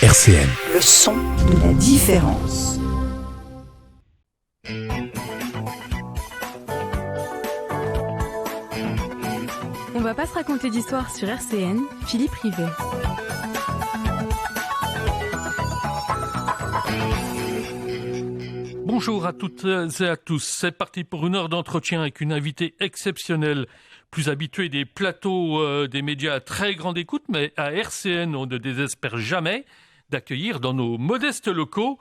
RCN. Le son de la différence. On va pas se raconter d'histoire sur RCN, Philippe Rivet. Bonjour à toutes et à tous. C'est parti pour une heure d'entretien avec une invitée exceptionnelle, plus habituée des plateaux des médias à très grande écoute, mais à RCN, on ne désespère jamais d'accueillir dans nos modestes locaux.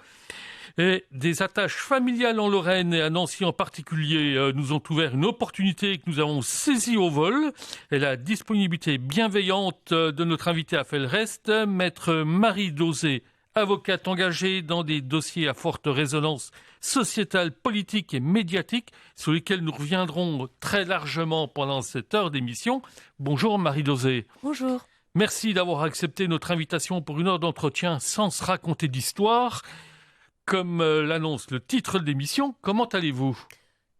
Et des attaches familiales en Lorraine et à Nancy en particulier nous ont ouvert une opportunité que nous avons saisie au vol. Et la disponibilité bienveillante de notre invité a fait le reste. Maître Marie Dauzé, avocate engagée dans des dossiers à forte résonance sociétale, politique et médiatique, sur lesquels nous reviendrons très largement pendant cette heure d'émission. Bonjour Marie Dauzé. Bonjour. Merci d'avoir accepté notre invitation pour une heure d'entretien sans se raconter d'histoire. Comme l'annonce le titre de l'émission, comment allez-vous ?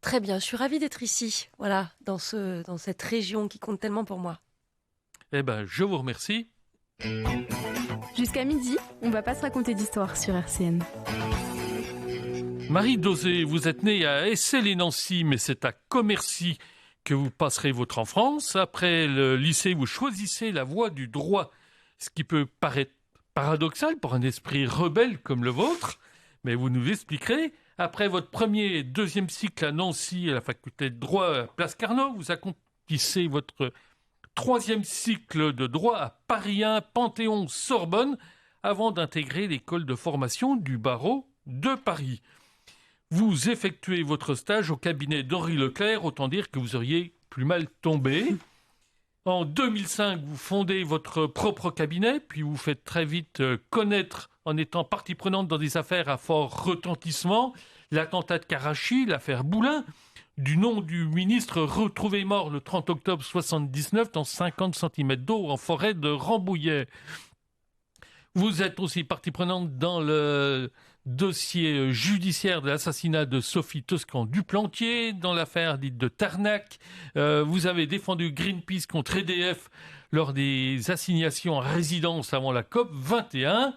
Très bien, je suis ravie d'être ici, voilà, dans cette région qui compte tellement pour moi. Eh bien, je vous remercie. Jusqu'à midi, on va pas se raconter d'histoire sur RCN. Marie Dauzé, vous êtes née à Essey-les-Nancy, mais c'est à Commercy que vous passerez votre enfance. Après le lycée, vous choisissez la voie du droit, ce qui peut paraître paradoxal pour un esprit rebelle comme le vôtre, mais vous nous l'expliquerez. Après votre premier et deuxième cycle à Nancy, à la faculté de droit à Place Carnot, vous accomplissez votre troisième cycle de droit à Paris 1, Panthéon-Sorbonne, avant d'intégrer l'école de formation du barreau de Paris. Vous effectuez votre stage au cabinet d'Henri Leclerc, autant dire que vous auriez plus mal tombé. En 2005, vous fondez votre propre cabinet, puis vous faites très vite connaître en étant partie prenante dans des affaires à fort retentissement, l'attentat de Karachi, l'affaire Boulin, du nom du ministre retrouvé mort le 30 octobre 1979 dans 50 cm d'eau en forêt de Rambouillet. Vous êtes aussi partie prenante dans le dossier judiciaire de l'assassinat de Sophie Toscan-Duplantier, dans l'affaire dite de Tarnac. Vous avez défendu Greenpeace contre EDF lors des assignations à résidence avant la COP 21.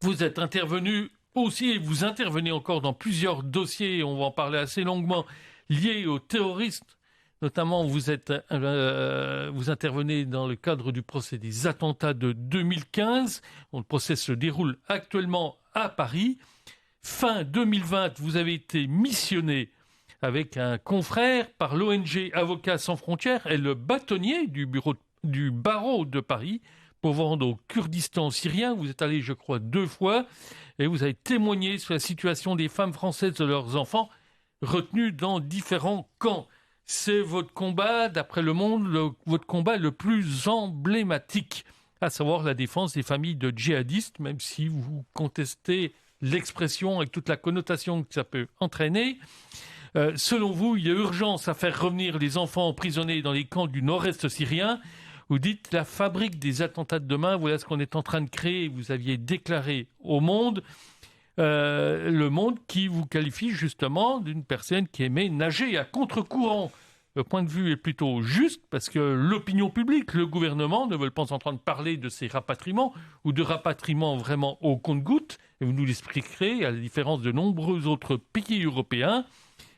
Vous êtes intervenu aussi, et vous intervenez encore dans plusieurs dossiers, on va en parler assez longuement, liés aux terroristes. Notamment, vous intervenez dans le cadre du procès des attentats de 2015. Le procès se déroule actuellement à Paris. Fin 2020, vous avez été missionné avec un confrère par l'ONG Avocats sans frontières et le bâtonnier du barreau de Paris pour vous rendre au Kurdistan syrien. Vous êtes allé, je crois, 2 fois et vous avez témoigné sur la situation des femmes françaises et de leurs enfants retenus dans différents camps. C'est votre combat, d'après Le Monde, votre combat le plus emblématique, à savoir la défense des familles de djihadistes, même si vous contestez l'expression avec toute la connotation que ça peut entraîner. Selon vous, il y a urgence à faire revenir les enfants emprisonnés dans les camps du nord-est syrien. Vous dites la fabrique des attentats de demain, voilà ce qu'on est en train de créer. Vous aviez déclaré au Monde, le Monde qui vous qualifie justement d'une personne qui aimait nager à contre-courant. Le point de vue est plutôt juste parce que l'opinion publique, le gouvernement ne veulent pas entendre parler de ces rapatriements ou de rapatriements vraiment au compte-gouttes. Et vous nous l'expliquerez à la différence de nombreux autres pays européens.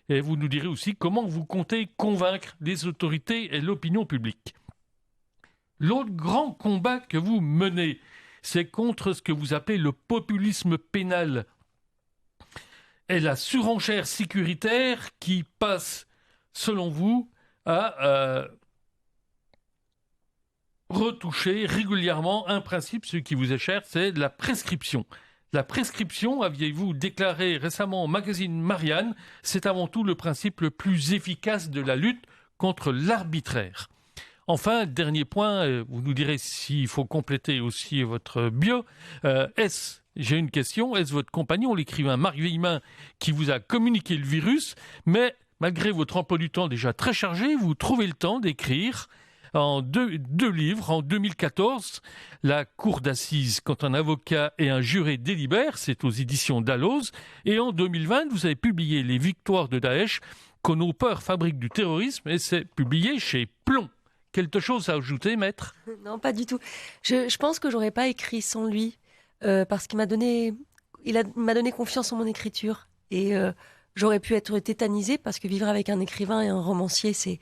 Et vous nous direz aussi comment vous comptez convaincre les autorités et l'opinion publique. L'autre grand combat que vous menez, c'est contre ce que vous appelez le populisme pénal et la surenchère sécuritaire qui passe, selon vous, à retoucher régulièrement un principe, ce qui vous est cher, c'est la prescription. La prescription, aviez-vous déclaré récemment au magazine Marianne, c'est avant tout le principe le plus efficace de la lutte contre l'arbitraire. Enfin, dernier point, vous nous direz s'il faut compléter aussi votre bio. J'ai une question, est-ce votre compagnon, l'écrivain Marc Villemin, qui vous a communiqué le virus, mais malgré votre emploi du temps déjà très chargé, vous trouvez le temps d'écrire en deux livres. En 2014, La cour d'assises quand un avocat et un juré délibèrent, c'est aux éditions Dalloz. Et en 2020, vous avez publié Les victoires de Daesh, que nos peurs fabriquent du terrorisme, et c'est publié chez Plomb. Quelque chose à ajouter, maître ? Non, pas du tout. Je pense que j'aurais pas écrit sans lui. parce qu'il m'a donné confiance en mon écriture. Et j'aurais pu être tétanisée parce que vivre avec un écrivain et un romancier, c'est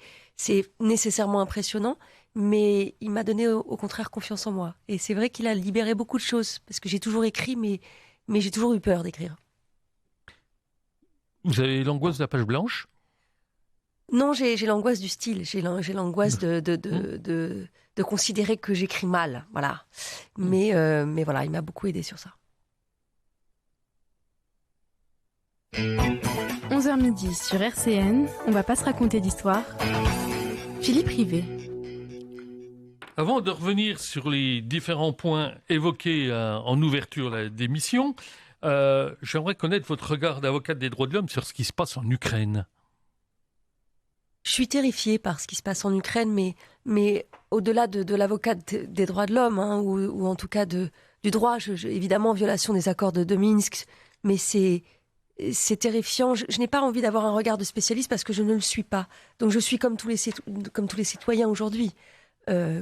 nécessairement impressionnant. Mais il m'a donné au contraire confiance en moi. Et c'est vrai qu'il a libéré beaucoup de choses parce que j'ai toujours écrit, mais j'ai toujours eu peur d'écrire. Vous avez l'angoisse de la page blanche? Non, j'ai l'angoisse du style. J'ai l'angoisse de considérer que j'écris mal. Voilà. Mais voilà, il m'a beaucoup aidé sur ça. 11h sur RCN, on va pas se raconter d'histoire. Philippe Rivet. Avant de revenir sur les différents points évoqués en ouverture d'émission, j'aimerais connaître votre regard d'avocate des droits de l'homme sur ce qui se passe en Ukraine. Je suis terrifiée par ce qui se passe en Ukraine, mais au-delà de l'avocate des droits de l'homme, hein, ou en tout cas du droit, évidemment, violation des accords de Minsk, mais c'est terrifiant. Je n'ai pas envie d'avoir un regard de spécialiste parce que je ne le suis pas. Donc je suis comme tous les citoyens aujourd'hui.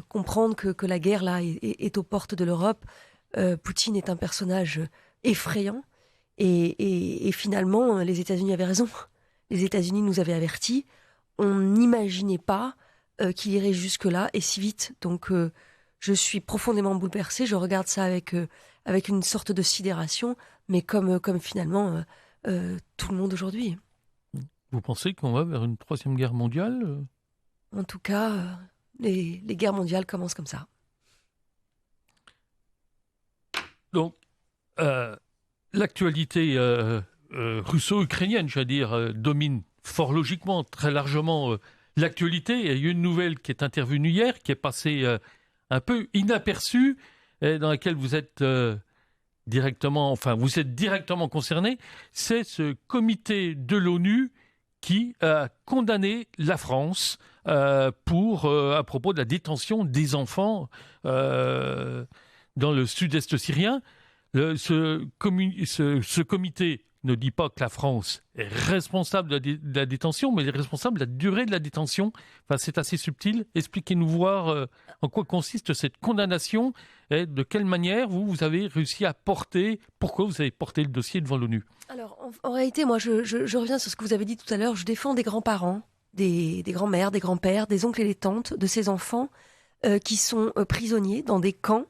Comprendre que la guerre là est aux portes de l'Europe. Poutine est un personnage effrayant et finalement les États-Unis avaient raison. Les États-Unis nous avaient avertis. On n'imaginait pas qu'il irait jusque-là et si vite. Donc je suis profondément bouleversée. Je regarde ça avec une sorte de sidération, mais comme finalement tout le monde aujourd'hui. Vous pensez qu'on va vers une troisième guerre mondiale? En tout cas, les guerres mondiales commencent comme ça. Donc, l'actualité russo-ukrainienne, j'allais dire, domine fort logiquement, très largement l'actualité. Il y a eu une nouvelle qui est intervenue hier, qui est passée un peu inaperçue, et dans laquelle vous êtes directement concerné. C'est ce comité de l'ONU qui a condamné la France à propos de la détention des enfants dans le sud-est syrien. Ce comité ne dit pas que la France est responsable de la détention, mais elle est responsable de la durée de la détention. Enfin, c'est assez subtil. Expliquez-nous voir en quoi consiste cette condamnation et de quelle manière vous avez réussi à pourquoi vous avez porté le dossier devant l'ONU. Alors, en réalité, moi, je reviens sur ce que vous avez dit tout à l'heure. Je défends des grands-parents, des grands-mères, des grands-pères, des oncles et des tantes de ces enfants qui sont prisonniers dans des camps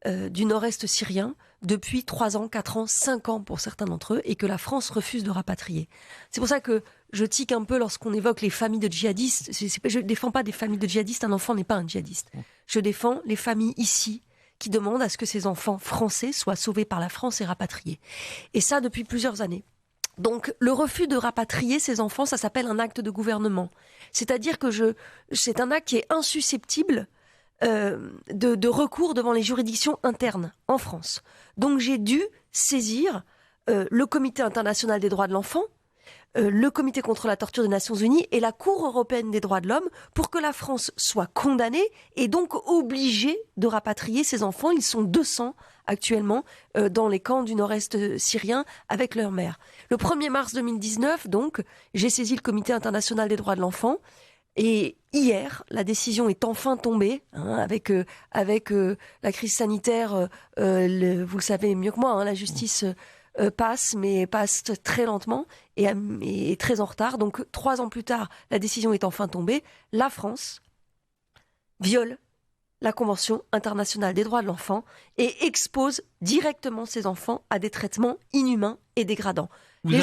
du nord-est syrien depuis 3 ans, 4 ans, 5 ans pour certains d'entre eux, et que la France refuse de rapatrier. C'est pour ça que je tique un peu lorsqu'on évoque les familles de djihadistes. Je ne défends pas des familles de djihadistes, un enfant n'est pas un djihadiste. Je défends les familles ici qui demandent à ce que ces enfants français soient sauvés par la France et rapatriés. Et ça depuis plusieurs années. Donc le refus de rapatrier ces enfants, ça s'appelle un acte de gouvernement. C'est-à-dire que c'est un acte qui est insusceptible de recours devant les juridictions internes en France. Donc j'ai dû saisir le Comité international des droits de l'enfant, le Comité contre la torture des Nations Unies et la Cour européenne des droits de l'homme pour que la France soit condamnée et donc obligée de rapatrier ces enfants. Ils sont 200 actuellement dans les camps du nord-est syrien avec leur mère. Le 1er mars 2019, donc, j'ai saisi le Comité international des droits de l'enfant. Et hier, la décision est enfin tombée, hein, avec la crise sanitaire, vous le savez mieux que moi, hein, la justice passe, mais passe très lentement et très en retard. Donc 3 ans plus tard, la décision est enfin tombée. La France viole la Convention internationale des droits de l'enfant et expose directement ses enfants à des traitements inhumains et dégradants. Vous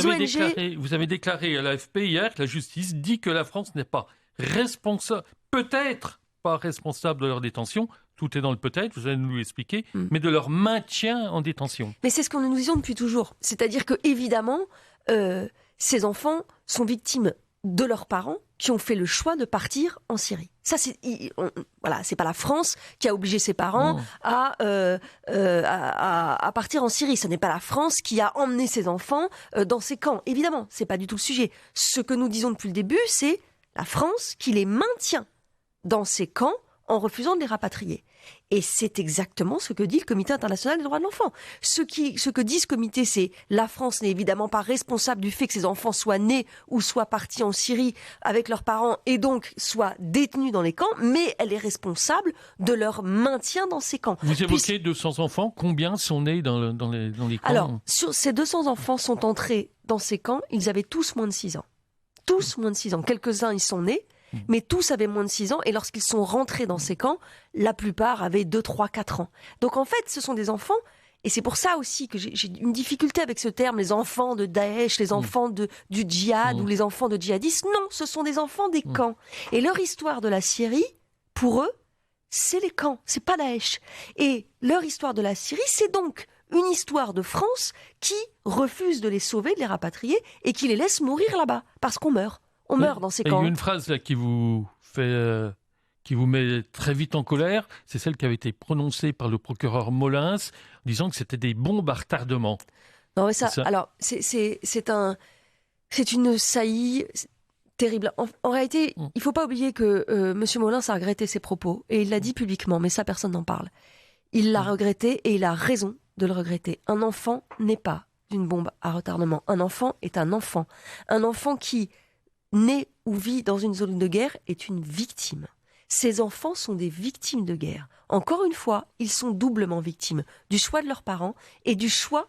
avez déclaré à l'AFP hier que la justice dit que la France n'est pas responsable, peut-être pas responsable de leur détention, tout est dans le peut-être, vous allez nous l'expliquer, mais de leur maintien en détention. Mais c'est ce que nous disons depuis toujours. C'est-à-dire que, évidemment, ces enfants sont victimes de leurs parents qui ont fait le choix de partir en Syrie. Ça, c'est pas la France qui a obligé ses parents à partir en Syrie. Ce n'est pas la France qui a emmené ses enfants dans ces camps. Évidemment, c'est pas du tout le sujet. Ce que nous disons depuis le début, c'est la France qui les maintient dans ces camps en refusant de les rapatrier. Et c'est exactement ce que dit le Comité international des droits de l'enfant. Ce que dit ce comité, c'est la France n'est évidemment pas responsable du fait que ces enfants soient nés ou soient partis en Syrie avec leurs parents et donc soient détenus dans les camps, mais elle est responsable de leur maintien dans ces camps. Vous évoquez 200 enfants, combien sont nés dans les camps? Alors, sur ces 200 enfants sont entrés dans ces camps, ils avaient tous moins de 6 ans. Tous moins de 6 ans. Quelques-uns, ils sont nés. Mais tous avaient moins de 6 ans et lorsqu'ils sont rentrés dans ces camps, la plupart avaient 2, 3, 4 ans. Donc en fait, ce sont des enfants, et c'est pour ça aussi que j'ai une difficulté avec ce terme, les enfants de Daesh, les enfants du djihad ou les enfants de djihadistes. Non, ce sont des enfants des camps. Et leur histoire de la Syrie, pour eux, c'est les camps, c'est pas Daesh. Et leur histoire de la Syrie, c'est donc une histoire de France qui refuse de les sauver, de les rapatrier et qui les laisse mourir là-bas, parce qu'on meurt. On meurt dans ces camps. Il y a une phrase là qui vous met très vite en colère, c'est celle qui avait été prononcée par le procureur Molins, disant que c'était des bombes à retardement. Non mais ça. Alors c'est une saillie terrible. En réalité, il ne faut pas oublier que M. Molins a regretté ses propos et il l'a dit publiquement, mais ça personne n'en parle. Il l'a regretté et il a raison de le regretter. Un enfant n'est pas une bombe à retardement. Un enfant est un enfant. Un enfant qui né ou vit dans une zone de guerre est une victime. Ces enfants sont des victimes de guerre. Encore une fois, ils sont doublement victimes du choix de leurs parents et du choix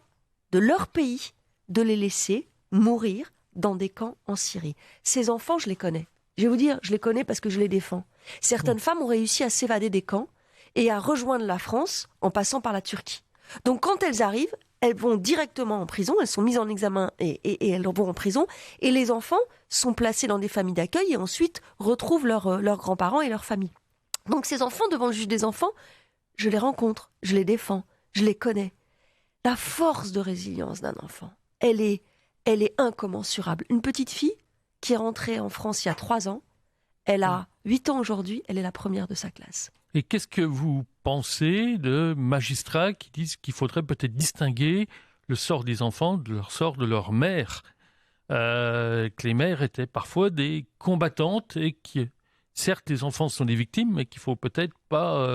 de leur pays de les laisser mourir dans des camps en Syrie. Ces enfants, je les connais. Je vais vous dire, je les connais parce que je les défends. Certaines femmes ont réussi à s'évader des camps et à rejoindre la France en passant par la Turquie. Donc quand elles arrivent, elles vont directement en prison, elles sont mises en examen et elles vont en prison. Et les enfants sont placés dans des familles d'accueil et ensuite retrouvent leurs grands-parents et leur famille. Donc ces enfants, devant le juge des enfants, je les rencontre, je les défends, je les connais. La force de résilience d'un enfant, elle est incommensurable. Une petite fille qui est rentrée en France il y a 3 ans, elle a 8 ans aujourd'hui, elle est la première de sa classe. Et qu'est-ce que vous pensez de magistrats qui disent qu'il faudrait peut-être distinguer le sort des enfants de leur sort de leur mère, que les mères étaient parfois des combattantes et que, certes, les enfants sont des victimes, mais qu'il faut peut-être pas...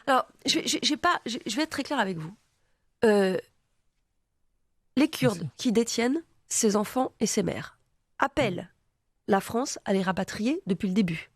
Alors, je vais être très clair avec vous. Les Kurdes qui détiennent ces enfants et ces mères appellent la France à les rapatrier depuis le début.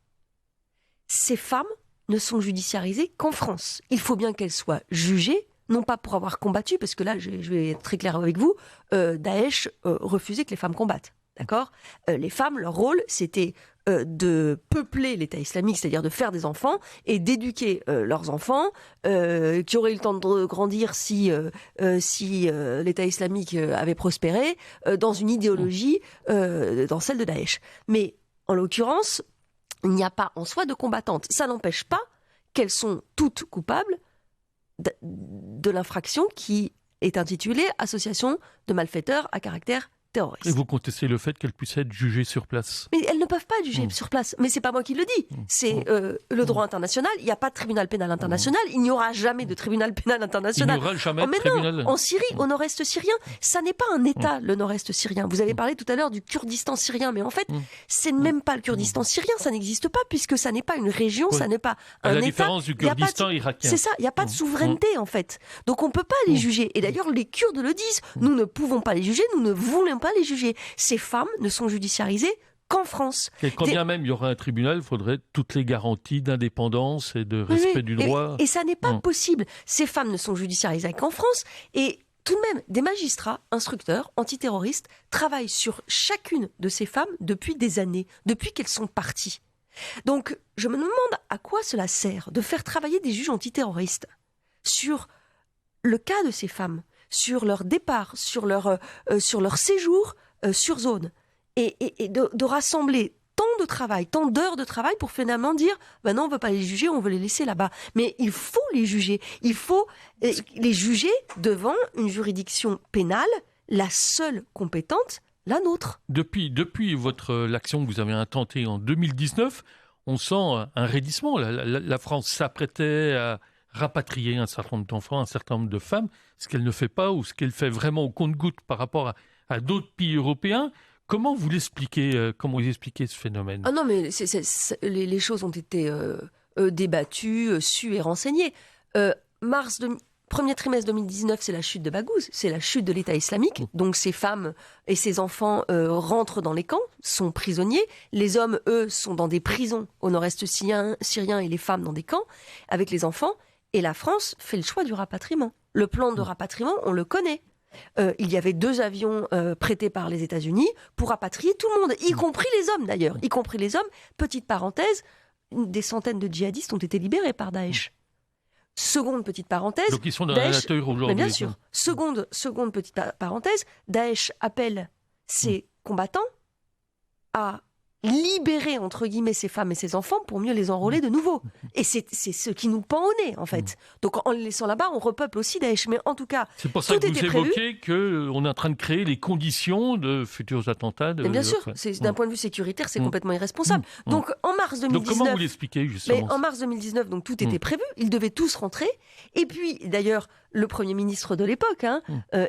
Ces femmes ne sont judiciarisées qu'en France. Il faut bien qu'elles soient jugées, non pas pour avoir combattu, parce que là, je vais être très clair avec vous, Daesh refusait que les femmes combattent. D'accord ? Les femmes, leur rôle, c'était de peupler l'État islamique, c'est-à-dire de faire des enfants et d'éduquer leurs enfants qui auraient eu le temps de grandir si l'État islamique avait prospéré dans une idéologie, dans celle de Daesh. Mais en l'occurrence, il n'y a pas en soi de combattantes. Ça n'empêche pas qu'elles sont toutes coupables de l'infraction qui est intitulée association de malfaiteurs à caractère terroriste. Et vous contestez le fait qu'elles puissent être jugées sur place? Mais elles ne peuvent pas être jugées sur place. Mais c'est pas moi qui le dis. C'est le droit international. Il n'y a pas de tribunal pénal international. Il n'y aura jamais de tribunal pénal international. Il n'y aura jamais de tribunal. Non, en Syrie, au nord-est syrien, ça n'est pas un État, le nord-est syrien. Vous avez parlé tout à l'heure du Kurdistan syrien, mais en fait, c'est même pas le Kurdistan syrien. Ça n'existe pas puisque ça n'est pas une région, ça n'est pas un État. À la différence du Kurdistan irakien. C'est ça. Il n'y a pas de souveraineté en fait. Donc on peut pas les juger. Et d'ailleurs, les Kurdes le disent. Nous ne pouvons pas les juger. Nous ne voulons pas les juger. Ces femmes ne sont judiciarisées qu'en France. Et quand bien même il y aurait un tribunal, il faudrait toutes les garanties d'indépendance et de respect du droit. Et ça n'est pas possible. Ces femmes ne sont judiciarisées qu'en France. Et tout de même, des magistrats, instructeurs, antiterroristes travaillent sur chacune de ces femmes depuis des années, depuis qu'elles sont parties. Donc, je me demande à quoi cela sert de faire travailler des juges antiterroristes sur le cas de ces femmes, sur leur départ, sur leur séjour sur zone, et de rassembler tant de travail, tant d'heures de travail pour finalement dire ben non, on ne veut pas les juger, on veut les laisser là-bas. Mais il faut les juger. Il faut les juger devant une juridiction pénale, la seule compétente, la nôtre. Depuis l'action que vous avez intentée en 2019, on sent un raidissement. La France s'apprêtait à rapatrier un certain nombre d'enfants, un certain nombre de femmes, ce qu'elle ne fait pas ou ce qu'elle fait vraiment au compte-gouttes par rapport à d'autres pays européens. Comment vous l'expliquez, ce phénomène ? Ah non, mais les choses ont été débattu, su et renseigné. Premier trimestre 2019, c'est la chute de Baghouz, c'est la chute de l'État islamique. Donc ces femmes et ces enfants rentrent dans les camps, sont prisonniers. Les hommes, eux, sont dans des prisons au nord-est syrien et les femmes dans des camps avec les enfants. Et la France fait le choix du rapatriement. Le plan de rapatriement, on le connaît. Il y avait 2 avions prêtés par les États-Unis pour rapatrier tout le monde, y compris les hommes d'ailleurs. Y compris les hommes. Petite parenthèse, des centaines de djihadistes ont été libérés par Daesh. Seconde petite parenthèse. Donc ils sont dans Daesh, la nature aujourd'hui. mais bien sûr. Seconde petite parenthèse. Daesh appelle ses combattants à libérer, entre guillemets, ces femmes et ces enfants pour mieux les enrôler de nouveau. Et c'est ce qui nous pend au nez, en fait. Donc en les laissant là-bas, on repeuple aussi Daesh. Mais en tout cas, c'est pour ça tout que vous était prévu. évoquez qu'on est en train de créer les conditions de futurs attentats. Mais bien sûr, d'un point de vue sécuritaire, c'est complètement irresponsable. Donc en mars 2019... Donc comment vous l'expliquez, justement? En mars 2019, donc tout était prévu. Ils devaient tous rentrer. Et puis, d'ailleurs, le Premier ministre de l'époque,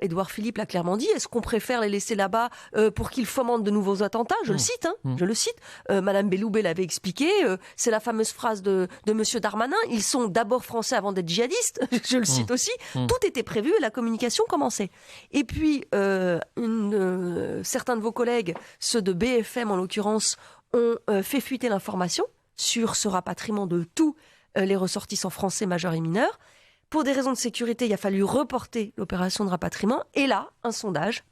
Édouard Philippe, l'a clairement dit. Est-ce qu'on préfère les laisser là-bas pour qu'ils fomentent de nouveaux attentats? Je le cite, je le cite. Madame Belloubet l'avait expliqué. C'est la fameuse phrase de Monsieur Darmanin. Ils sont d'abord français avant d'être djihadistes. Je le cite aussi. Tout était prévu et la communication commençait. Et puis, certains de vos collègues, ceux de BFM en l'occurrence, ont fait fuiter l'information sur ce rapatriement de tous les ressortissants français majeurs et mineurs. Pour des raisons de sécurité, il a fallu reporter l'opération de rapatriement. Et là, un sondage,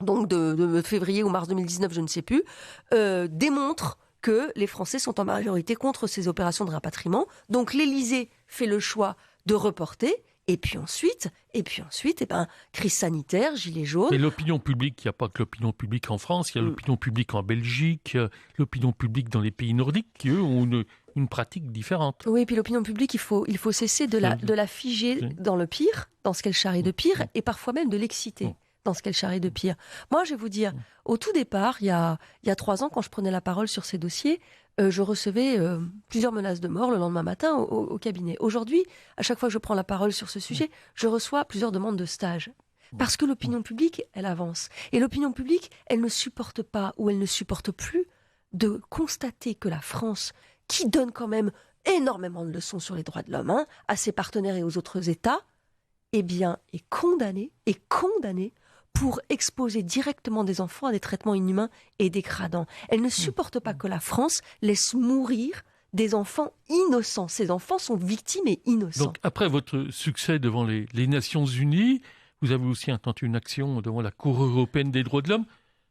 donc de février ou mars 2019, je ne sais plus, démontre que les Français sont en majorité contre ces opérations de rapatriement. Donc l'Élysée fait le choix de reporter. Et puis ensuite, crise sanitaire, gilets jaunes. Mais l'opinion publique, il n'y a pas que l'opinion publique en France, il y a l'opinion publique en Belgique, l'opinion publique dans les pays nordiques qui, eux, ont une pratique différente. Oui, et puis l'opinion publique, il faut cesser de la figer dans le pire, dans ce qu'elle charrie de pire, et parfois même de l'exciter dans ce qu'elle charrie de pire. Moi, je vais vous dire, au tout départ, il y a 3 ans, quand je prenais la parole sur ces dossiers, je recevais plusieurs menaces de mort le lendemain matin au cabinet. Aujourd'hui, à chaque fois que je prends la parole sur ce sujet, je reçois plusieurs demandes de stage. Parce que l'opinion publique, elle avance. Et l'opinion publique, elle ne supporte pas ou elle ne supporte plus de constater que la France, qui donne quand même énormément de leçons sur les droits de l'homme à ses partenaires et aux autres États, eh bien, est condamnée pour exposer directement des enfants à des traitements inhumains et dégradants. Elle ne supporte pas que la France laisse mourir des enfants innocents. Ces enfants sont victimes et innocents. Donc, après votre succès devant les Nations Unies, vous avez aussi intenté une action devant la Cour européenne des droits de l'homme.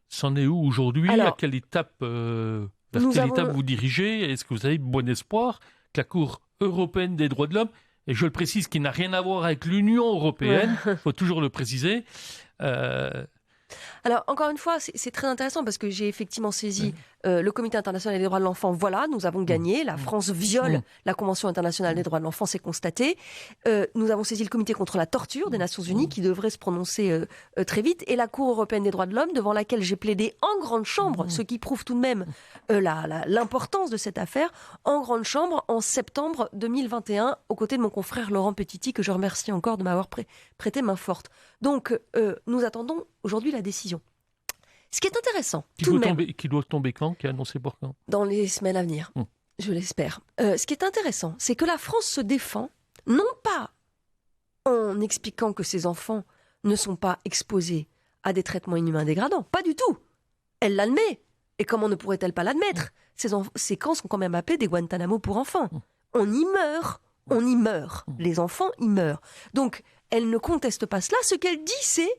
C'en est où aujourd'hui? À quelle étape, étape vous dirigez? Est-ce que vous avez bon espoir que la Cour européenne des droits de l'homme, et je le précise, qui n'a rien à voir avec l'Union européenne, il faut toujours le préciser. Alors, encore une fois, c'est très intéressant parce que j'ai effectivement saisi le Comité international des droits de l'enfant. Voilà, nous avons gagné. La France viole la Convention internationale des droits de l'enfant, c'est constaté. Nous avons saisi le Comité contre la torture des Nations Unies qui devrait se prononcer très vite. Et la Cour européenne des droits de l'homme, devant laquelle j'ai plaidé en grande chambre, ce qui prouve tout de même l'importance de cette affaire, en grande chambre en septembre 2021, aux côtés de mon confrère Laurent Petiti, que je remercie encore de m'avoir prêté main forte. Donc, nous attendons aujourd'hui la décision. Ce qui est intéressant, qui doit tomber quand? Qui est annoncé pour quand? Dans les semaines à venir, je l'espère. Ce qui est intéressant, c'est que la France se défend, non pas en expliquant que ses enfants ne sont pas exposés à des traitements inhumains dégradants. Pas du tout. Elle l'admet. Et comment ne pourrait-elle pas l'admettre? Ces camps sont quand même appelés des Guantanamo pour enfants. On y meurt. Les enfants y meurent. Donc, elle ne conteste pas cela. Ce qu'elle dit, c'est: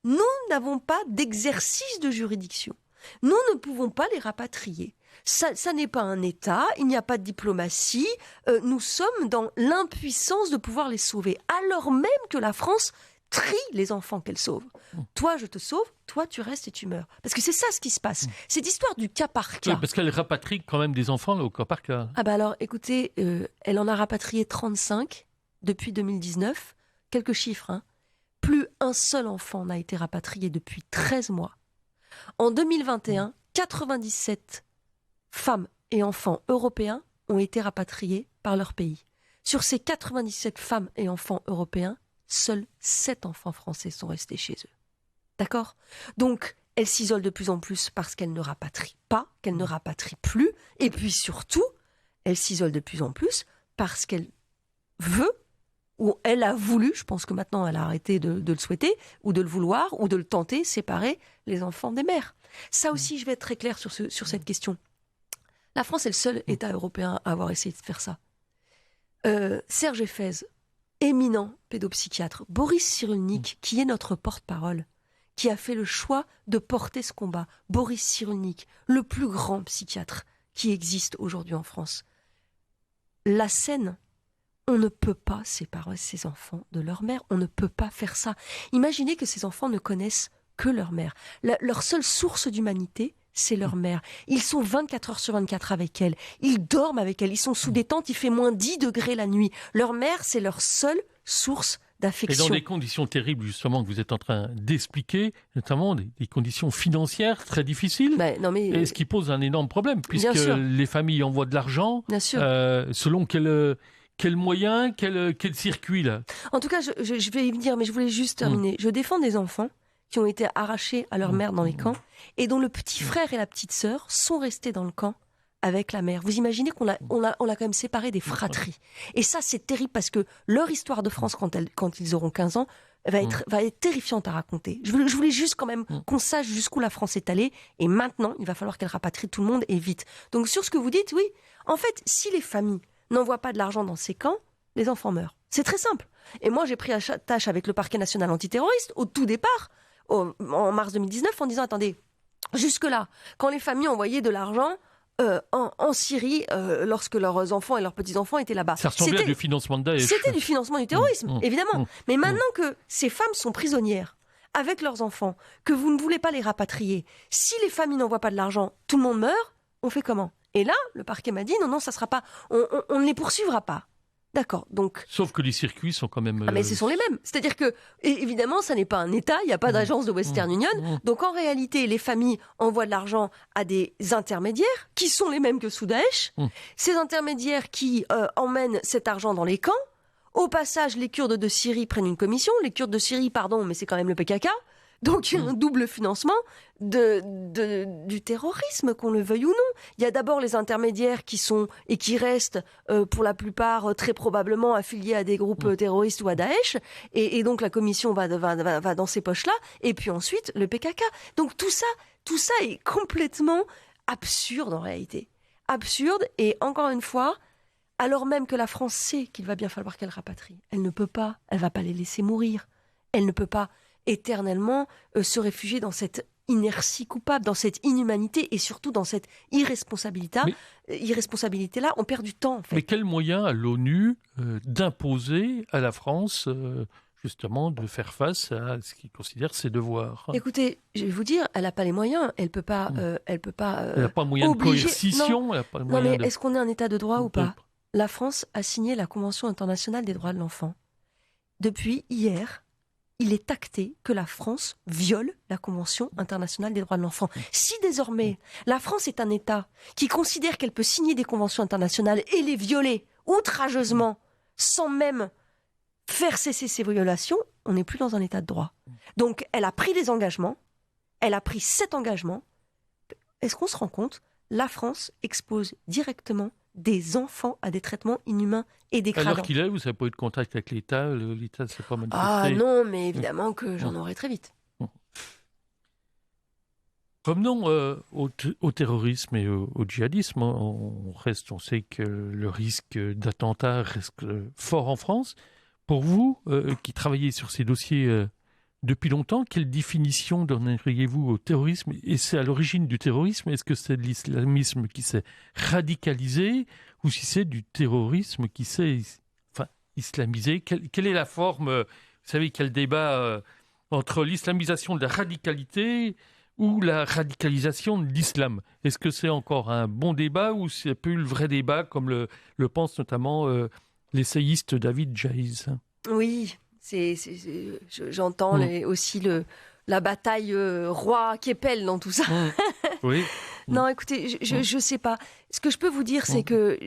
nous n'avons pas d'exercice de juridiction. Nous ne pouvons pas les rapatrier. Ça n'est pas un État, il n'y a pas de diplomatie. Nous sommes dans l'impuissance de pouvoir les sauver, alors même que la France trie les enfants qu'elle sauve. Toi, je te sauve, toi, tu restes et tu meurs. Parce que c'est ça ce qui se passe. Cette histoire du cas par cas. Oui, parce qu'elle rapatrie quand même des enfants là, au cas par cas. Ah bah alors, écoutez, elle en a rapatrié 35 depuis 2019. Quelques chiffres, Plus un seul enfant n'a été rapatrié depuis 13 mois. En 2021, 97 femmes et enfants européens ont été rapatriés par leur pays. Sur ces 97 femmes et enfants européens, seuls 7 enfants français sont restés chez eux. D'accord? Donc, elle s'isole de plus en plus parce qu'elle ne rapatrie pas, qu'elle ne rapatrie plus. Et puis surtout, elle s'isole de plus en plus parce qu'elle veut, ou elle a voulu, je pense que maintenant elle a arrêté de le souhaiter, ou de le vouloir, ou de le tenter, séparer les enfants des mères. Ça aussi, je vais être très claire sur cette question. La France est le seul État européen à avoir essayé de faire ça. Serge Effez, éminent pédopsychiatre, Boris Cyrulnik, qui est notre porte-parole, qui a fait le choix de porter ce combat. Boris Cyrulnik, le plus grand psychiatre qui existe aujourd'hui en France. La scène, on ne peut pas séparer ces enfants de leur mère, on ne peut pas faire ça. Imaginez que ces enfants ne connaissent que leur mère. Leur seule source d'humanité, c'est leur mère. Ils sont 24 heures sur 24 avec elle, ils dorment avec elle, ils sont sous des tentes, il fait moins 10 degrés la nuit. Leur mère, c'est leur seule source d'affection. Et dans des conditions terribles, justement, que vous êtes en train d'expliquer, notamment des conditions financières très difficiles, et ce qui pose un énorme problème, puisque les familles envoient de l'argent, selon quel moyen, quel circuit là. En tout cas, je vais y venir, mais je voulais juste terminer. Je défends des enfants qui ont été arrachés à leur mère dans les camps, et dont le petit frère et la petite sœur sont restés dans le camp avec la mère. Vous imaginez qu'on l'a quand même séparé des fratries. Et ça, c'est terrible parce que leur histoire de France, quand ils auront 15 ans, va être terrifiante à raconter. Je voulais juste quand même qu'on sache jusqu'où la France est allée. Et maintenant, il va falloir qu'elle rapatrie tout le monde et vite. Donc sur ce que vous dites, oui, en fait, si les familles n'envoient pas de l'argent dans ces camps, les enfants meurent. C'est très simple. Et moi, j'ai pris à tâche avec le parquet national antiterroriste, au tout départ, en mars 2019, en disant, attendez, jusque-là, quand les familles envoyaient de l'argent en Syrie, lorsque leurs enfants et leurs petits-enfants étaient là-bas. Ça ressemblait à du financement de Daesh. C'était du financement du terrorisme, évidemment. Mais maintenant que ces femmes sont prisonnières avec leurs enfants, que vous ne voulez pas les rapatrier, si les familles n'envoient pas de l'argent, tout le monde meurt, on fait comment? Et là, le parquet m'a dit, non, ça sera pas, on ne les poursuivra pas. D'accord, donc... Sauf que les circuits sont quand même... mais ce sont les mêmes. C'est-à-dire que, évidemment, ça n'est pas un État, il n'y a pas d'agence de Western Union. Donc, en réalité, les familles envoient de l'argent à des intermédiaires qui sont les mêmes que sous Daesh. Ces intermédiaires qui emmènent cet argent dans les camps. Au passage, les Kurdes de Syrie prennent une commission. Les Kurdes de Syrie, pardon, mais c'est quand même le PKK. Donc, il y a un double financement du terrorisme, qu'on le veuille ou non. Il y a d'abord les intermédiaires qui sont et qui restent, pour la plupart, très probablement affiliés à des groupes terroristes ou à Daesh. Et donc, la commission va dans ces poches-là. Et puis ensuite, le PKK. Donc, tout ça est complètement absurde en réalité. Absurde. Et encore une fois, alors même que la France sait qu'il va bien falloir qu'elle rapatrie, elle ne peut pas. Elle ne va pas les laisser mourir. Elle ne peut pas éternellement se réfugier dans cette inertie coupable, dans cette inhumanité et surtout dans cette irresponsabilité-là. On perd du temps, en fait. Mais quel moyen a l'ONU d'imposer à la France, justement, de faire face à ce qu'il considère ses devoirs? Écoutez, je vais vous dire, elle n'a pas les moyens. Elle peut pas. Elle n'a pas moyen de coercition. Non, mais est-ce qu'on est un État de droit ou pas? La France a signé la Convention internationale des droits de l'enfant. Depuis hier, il est acté que la France viole la Convention internationale des droits de l'enfant. Si désormais la France est un État qui considère qu'elle peut signer des conventions internationales et les violer outrageusement sans même faire cesser ces violations, on n'est plus dans un État de droit. Donc elle a pris des engagements, elle a pris cet engagement. Est-ce qu'on se rend compte? La France expose directement des enfants à des traitements inhumains et dégradants. Alors qu'il est, vous n'avez pas eu de contact avec l'État, l'État ne s'est pas manifesté. Ah non, mais évidemment que j'en aurai très vite. Revenons au terrorisme et au djihadisme. On sait que le risque d'attentat reste fort en France. Pour vous, qui travaillez sur ces dossiers depuis longtemps, quelle définition donneriez-vous au terrorisme? Et c'est à l'origine du terrorisme, est-ce que c'est de l'islamisme qui s'est radicalisé ou si c'est du terrorisme qui s'est islamisé? Quelle est la forme? Vous savez, quel débat entre l'islamisation de la radicalité ou la radicalisation de l'islam? Est-ce que c'est encore un bon débat ou c'est plus le vrai débat comme le pense notamment l'essayiste David Jaiz? Oui. J'entends aussi la bataille roi-Kepel dans tout ça. Oui. Non, écoutez, je sais pas. Ce que je peux vous dire, c'est que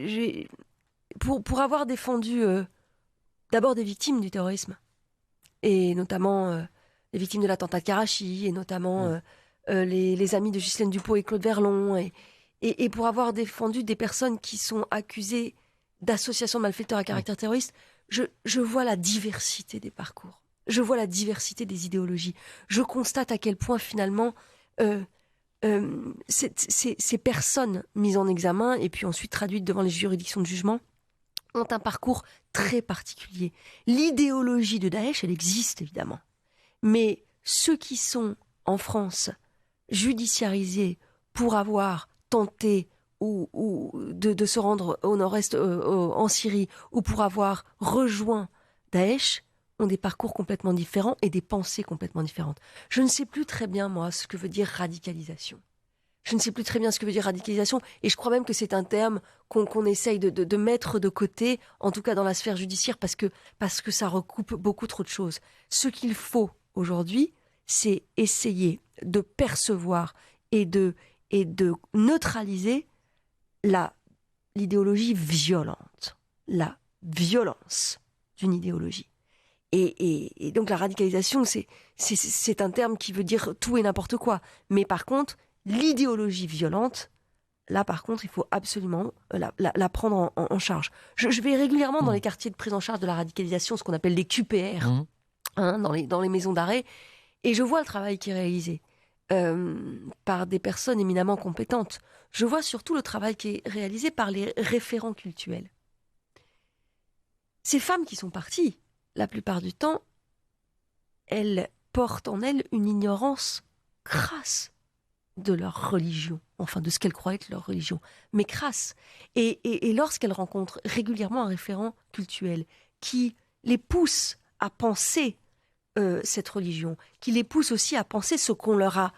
pour avoir défendu d'abord des victimes du terrorisme, et notamment les victimes de l'attentat de Karachi, et notamment les amis de Ghislaine Dupont et Claude Verlon, et pour avoir défendu des personnes qui sont accusées d'associations de malfaiteurs à caractère terroriste, je vois la diversité des parcours. Je vois la diversité des idéologies. Je constate à quel point finalement ces personnes mises en examen et puis ensuite traduites devant les juridictions de jugement ont un parcours très particulier. L'idéologie de Daesh, elle existe évidemment. Mais ceux qui sont en France judiciarisés pour avoir tenté ou de se rendre au nord-est en Syrie ou pour avoir rejoint Daesh ont des parcours complètement différents et des pensées complètement différentes. Je ne sais plus très bien, moi, ce que veut dire radicalisation. Je ne sais plus très bien ce que veut dire radicalisation et je crois même que c'est un terme qu'on essaye de mettre de côté, en tout cas dans la sphère judiciaire, parce que ça recoupe beaucoup trop de choses. Ce qu'il faut aujourd'hui, c'est essayer de percevoir et de neutraliser l'idéologie violente, la violence d'une idéologie. Et donc la radicalisation, c'est un terme qui veut dire tout et n'importe quoi. Mais par contre, l'idéologie violente, là par contre, il faut absolument la prendre en charge. Je vais régulièrement dans les quartiers de prise en charge de la radicalisation, ce qu'on appelle les QPR, dans les maisons d'arrêt, et je vois le travail qui est réalisé par des personnes éminemment compétentes. Je vois surtout le travail qui est réalisé par les référents cultuels. Ces femmes qui sont parties, la plupart du temps, elles portent en elles une ignorance crasse de leur religion, enfin de ce qu'elles croyaient être leur religion, mais crasse. Et lorsqu'elles rencontrent régulièrement un référent cultuel qui les pousse à penser cette religion, qui les pousse aussi à penser ce qu'on leur a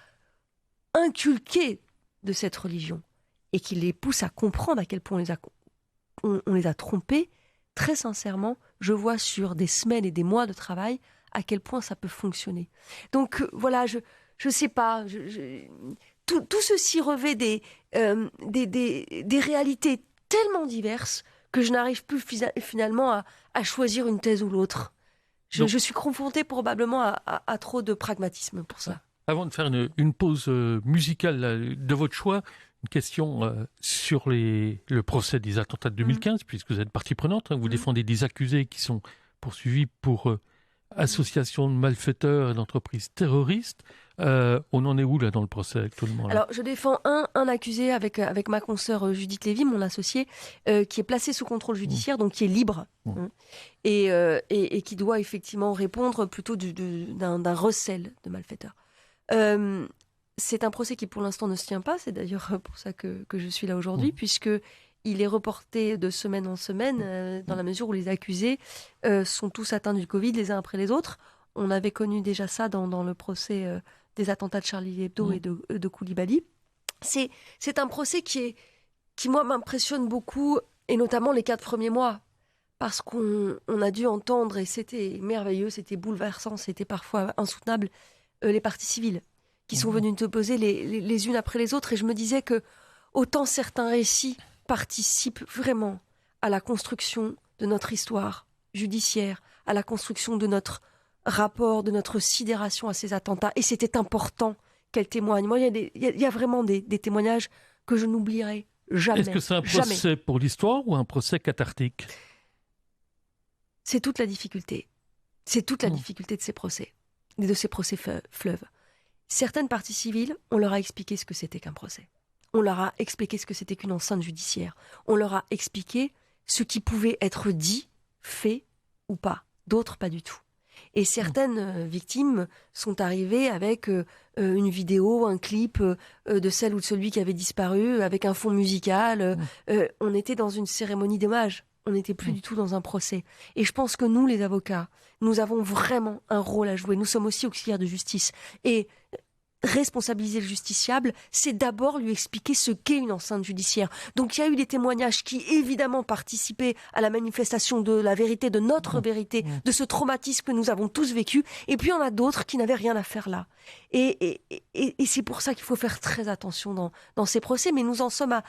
inculqué de cette religion, et qui les pousse à comprendre à quel point on les a trompés, très sincèrement, je vois sur des semaines et des mois de travail à quel point ça peut fonctionner. Donc voilà, je sais pas, tout ceci revêt des réalités tellement diverses que je n'arrive plus finalement à choisir une thèse ou l'autre. Je suis confrontée probablement à trop de pragmatisme pour ça. Avant de faire une pause musicale de votre choix, une question sur le procès des attentats de 2015, puisque vous êtes partie prenante. Vous défendez des accusés qui sont poursuivis pour association de malfaiteurs et d'entreprises terroristes. On en est où là dans le procès actuellement là ? Alors, je défends un accusé avec ma consoeur Judith Lévy, mon associée, qui est placé sous contrôle judiciaire, donc qui est libre, et qui doit effectivement répondre plutôt d'un recel de malfaiteurs. C'est un procès qui pour l'instant ne se tient pas, c'est d'ailleurs pour ça que je suis là aujourd'hui, puisqu'il est reporté de semaine en semaine, dans la mesure où les accusés sont tous atteints du Covid les uns après les autres. On avait connu déjà ça dans le procès des attentats de Charlie Hebdo et de Koulibaly. C'est un procès qui moi, m'impressionne beaucoup, et notamment les 4 premiers mois, parce qu'on a dû entendre, et c'était merveilleux, c'était bouleversant, c'était parfois insoutenable, les parties civiles qui sont venues te poser les unes après les autres. Et je me disais que autant certains récits participent vraiment à la construction de notre histoire judiciaire, à la construction de notre rapport, de notre sidération à ces attentats. Et c'était important qu'elles témoignent. Moi, il y a vraiment des témoignages que je n'oublierai jamais. Est-ce que c'est un procès pour l'histoire ou un procès cathartique ? C'est toute la difficulté. C'est toute la difficulté de ces procès fleuves. Certaines parties civiles, on leur a expliqué ce que c'était qu'un procès. On leur a expliqué ce que c'était qu'une enceinte judiciaire. On leur a expliqué ce qui pouvait être dit, fait ou pas. D'autres, pas du tout. Et certaines victimes sont arrivées avec une vidéo, un clip de celle ou de celui qui avait disparu, avec un fond musical. On était dans une cérémonie d'hommage. On n'était plus du tout dans un procès. Et je pense que nous, les avocats, nous avons vraiment un rôle à jouer. Nous sommes aussi auxiliaires de justice. Et responsabiliser le justiciable, c'est d'abord lui expliquer ce qu'est une enceinte judiciaire. Donc il y a eu des témoignages qui évidemment participaient à la manifestation de la vérité, de notre vérité, de ce traumatisme que nous avons tous vécu. Et puis il y en a d'autres qui n'avaient rien à faire là. Et c'est pour ça qu'il faut faire très attention dans ces procès. Mais nous en sommes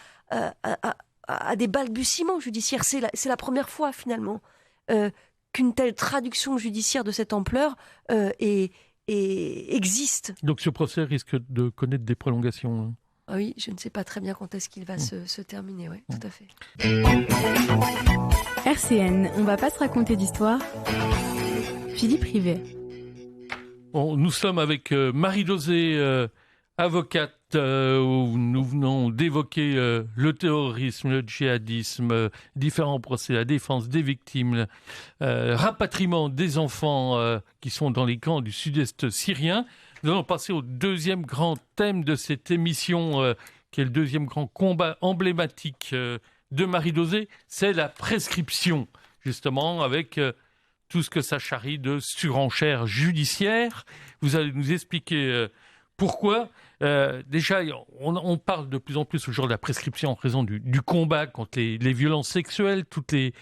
à des balbutiements judiciaires. C'est la première fois finalement qu'une telle traduction judiciaire de cette ampleur existe. Donc ce procès risque de connaître des prolongations. Ah oui, je ne sais pas très bien quand est-ce qu'il va se terminer, oui, tout à fait. RCN, on va pas se raconter d'histoire. Philippe Rivet. Bon, nous sommes avec Marie Dauzé, avocate, où nous venons d'évoquer le terrorisme, le djihadisme, différents procès, la défense des victimes, rapatriement des enfants qui sont dans les camps du sud-est syrien. Nous allons passer au deuxième grand thème de cette émission, qui est le deuxième grand combat emblématique de Marie Dauzé, c'est la prescription, justement, avec tout ce que ça charrie de surenchère judiciaire. Vous allez nous expliquer pourquoi. Déjà, on parle de plus en plus aujourd'hui de la prescription en raison du combat contre les violences sexuelles, toutes les